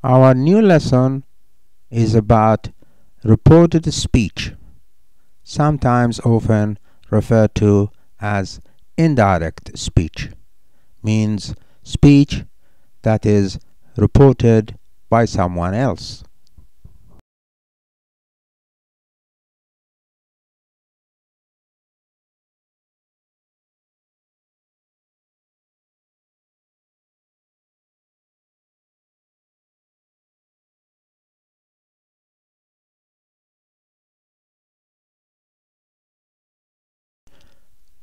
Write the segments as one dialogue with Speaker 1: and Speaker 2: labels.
Speaker 1: Our new lesson is about reported speech, sometimes often referred to as indirect speech, means speech that is reported by someone else.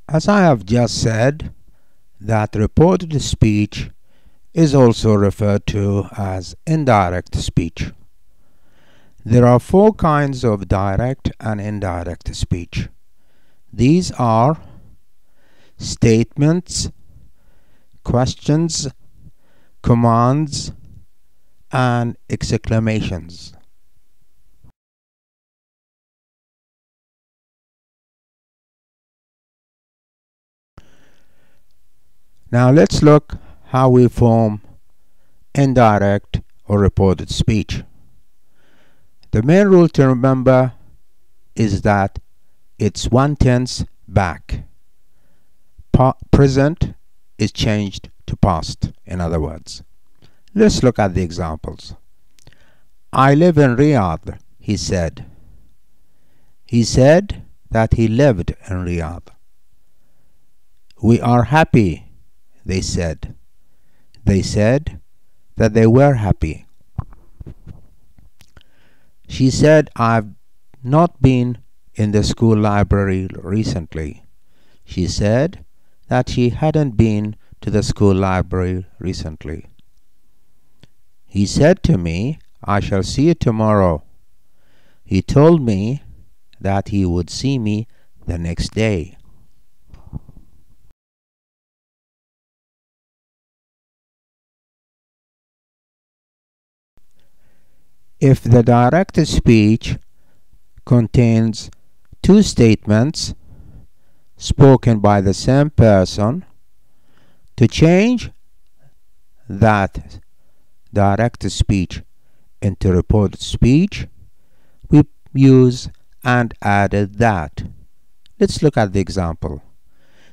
Speaker 1: As I have just said, that reported speech is also referred to as indirect speech. There are four kinds of direct and indirect speech. These are statements, questions, commands, and exclamations. Now let's look how we form indirect or reported speech. The main rule to remember is that it's one tense back. Present is changed to past, in other words. Let's look at the examples. I live in Riyadh, he said. He said that he lived in Riyadh. We are happy, they said. They said that they were happy. She said, I've not been in the school library recently. She said that she hadn't been to the school library recently. He said to me, I shall see you tomorrow. He told me that he would see me the next day. If the direct speech contains two statements spoken by the same person, to change that direct speech into reported speech, we use and added that. Let's look at the example.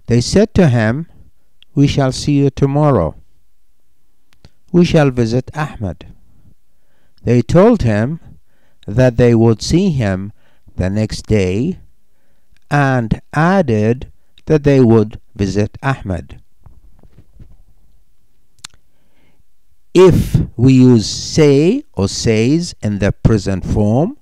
Speaker 1: They said to him, we shall see you tomorrow. We shall visit Ahmed. They told him that they would see him the next day and added that they would visit Ahmed. If we use say or says in the present form,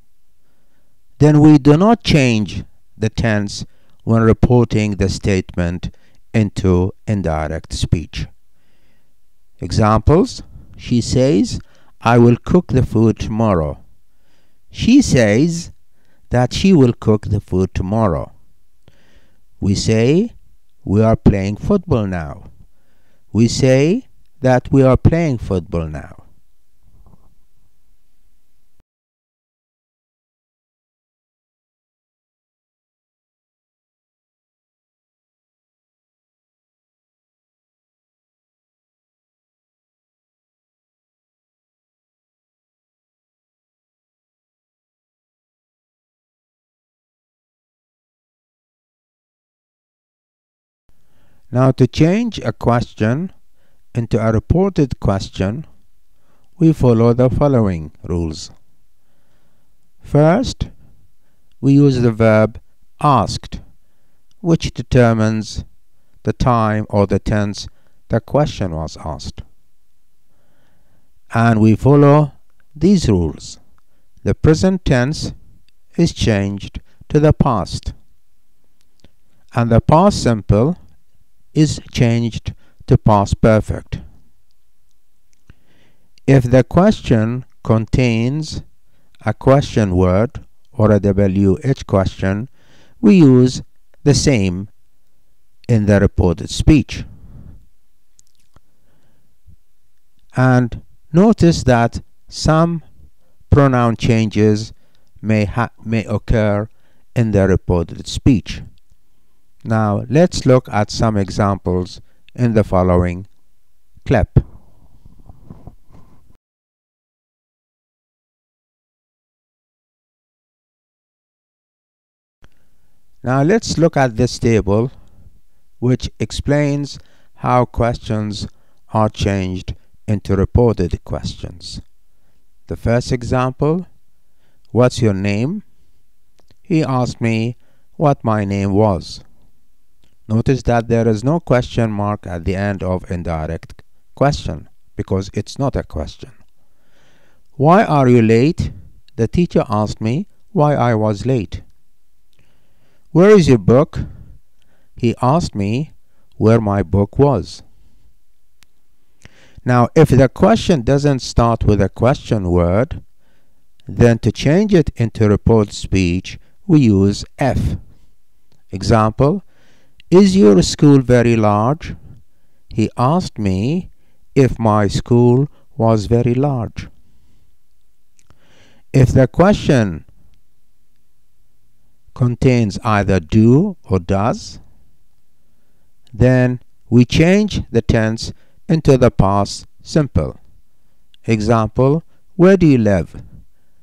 Speaker 1: then we do not change the tense when reporting the statement into indirect speech. Examples: she says, I will cook the food tomorrow. She says that she will cook the food tomorrow. We say, we are playing football now. We say that we are playing football now. Now, to change a question into a reported question, we follow the following rules. First, we use the verb asked, which determines the time or the tense the question was asked. And we follow these rules. The present tense is changed to the past, and the past simple is changed to past perfect. If the question contains a question word or a WH question, we use the same in the reported speech. And notice that some pronoun changes may occur in the reported speech. Now let's look at some examples in the following clip. Now let's look at this table, which explains how questions are changed into reported questions. The first example, what's your name? He asked me what my name was. Notice that there is no question mark at the end of indirect question because it's not a question. Why are you late? The teacher asked me why I was late. Where is your book? He asked me where my book was. Now, if the question doesn't start with a question word, then to change it into reported speech, we use F. Example, is your school very large? He asked me if my school was very large. If the question contains either do or does, then we change the tense into the past simple. Example, where do you live?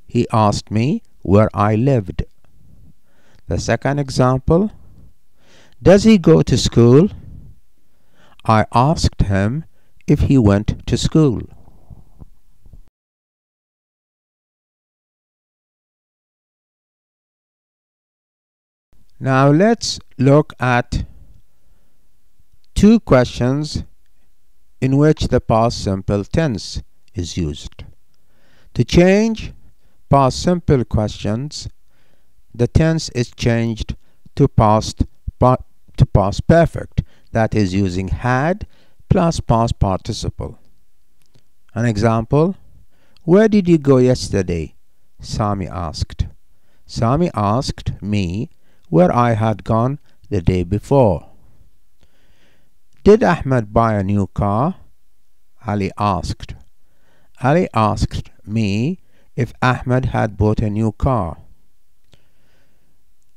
Speaker 1: He asked me where I lived. The second example, does he go to school? I asked him if he went to school. Now let's look at two questions in which the past simple tense is used. To change past simple questions, the tense is changed to past perfect, that is using had plus past participle. An example, where did you go yesterday? Sami asked. Sami asked me where I had gone the day before. Did Ahmed buy a new car? Ali asked. Ali asked me if Ahmed had bought a new car.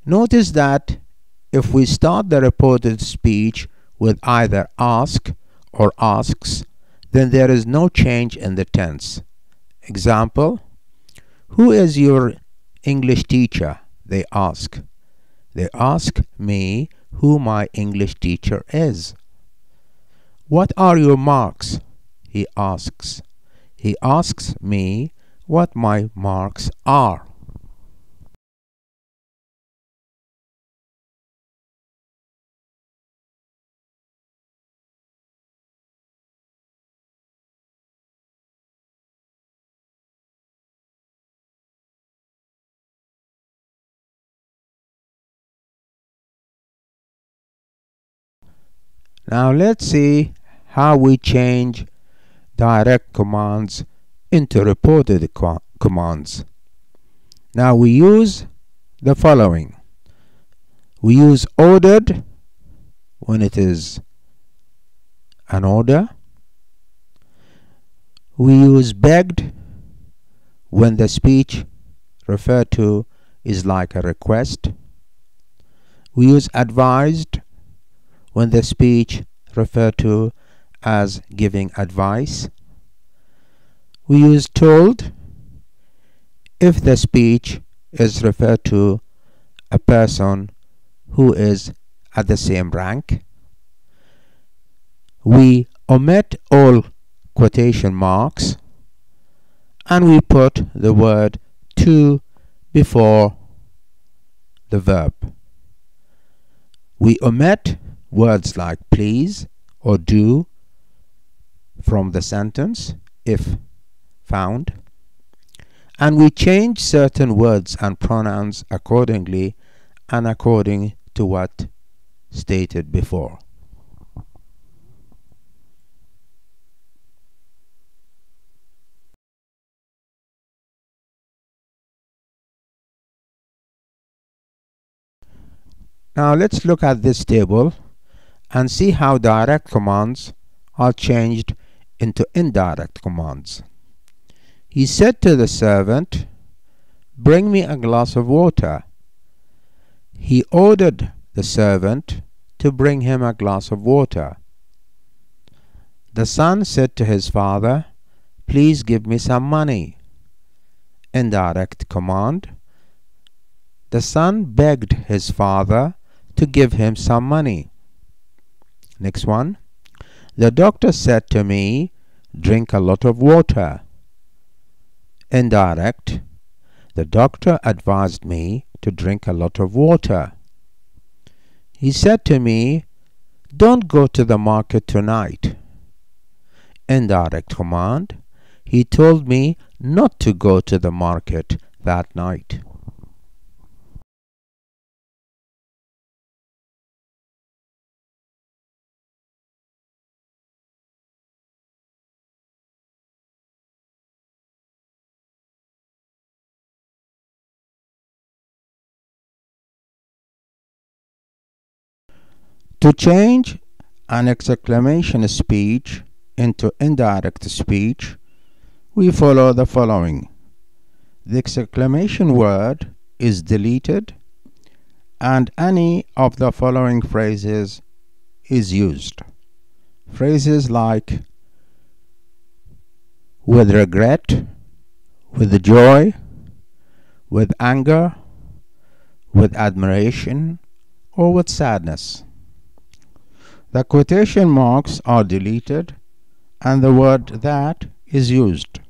Speaker 1: Notice that if we start the reported speech with either ask or asks, then there is no change in the tense. Example, who is your English teacher? They ask. They ask me who my English teacher is. What are your marks? He asks. He asks me what my marks are. Now let's see how we change direct commands into reported commands. Now we use the following. We use ordered when it is an order. We use begged when the speech referred to is like a request. We use advised when the speech referred to as giving advice. We use told if the speech is referred to a person who is at the same rank. We omit all quotation marks and we put the word to before the verb. We omit words like please or do from the sentence if found, and we change certain words and pronouns accordingly and according to what stated before. Now let's look at this table and see how direct commands are changed into indirect commands. He said to the servant, bring me a glass of water. He ordered the servant to bring him a glass of water. The son said to his father, please give me some money. Indirect command. The son begged his father to give him some money. Next one. The doctor said to me, drink a lot of water. Indirect. The doctor advised me to drink a lot of water. He said to me, don't go to the market tonight. Indirect command. He told me not to go to the market that night. To change an exclamation speech into indirect speech, we follow the following. The exclamation word is deleted and any of the following phrases is used. Phrases like with regret, with joy, with anger, with admiration, or with sadness. The quotation marks are deleted and the word that is used.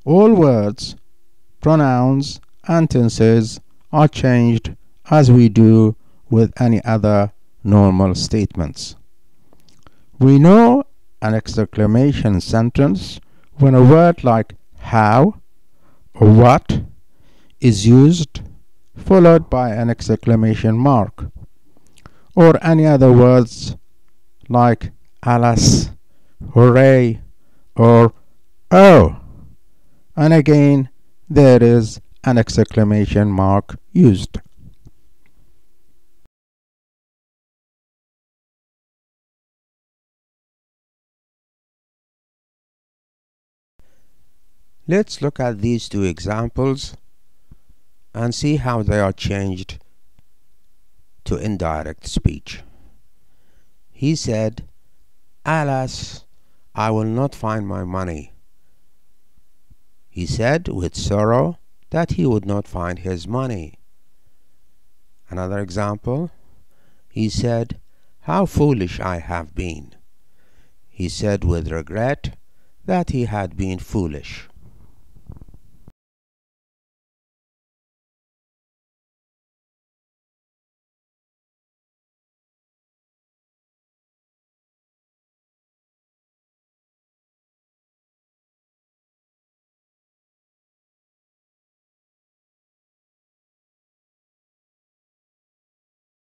Speaker 1: All words, pronouns, and tenses are changed as we do with any other normal statements. We know an exclamation sentence when a word like how or what is used followed by an exclamation mark, or any other words like alas, hooray, or oh, and again there is an exclamation mark used. Let's look at these two examples and see how they are changed to indirect speech. He said, alas, I will not find my money. He said with sorrow that he would not find his money. Another example, he said, how foolish I have been. He said with regret that he had been foolish.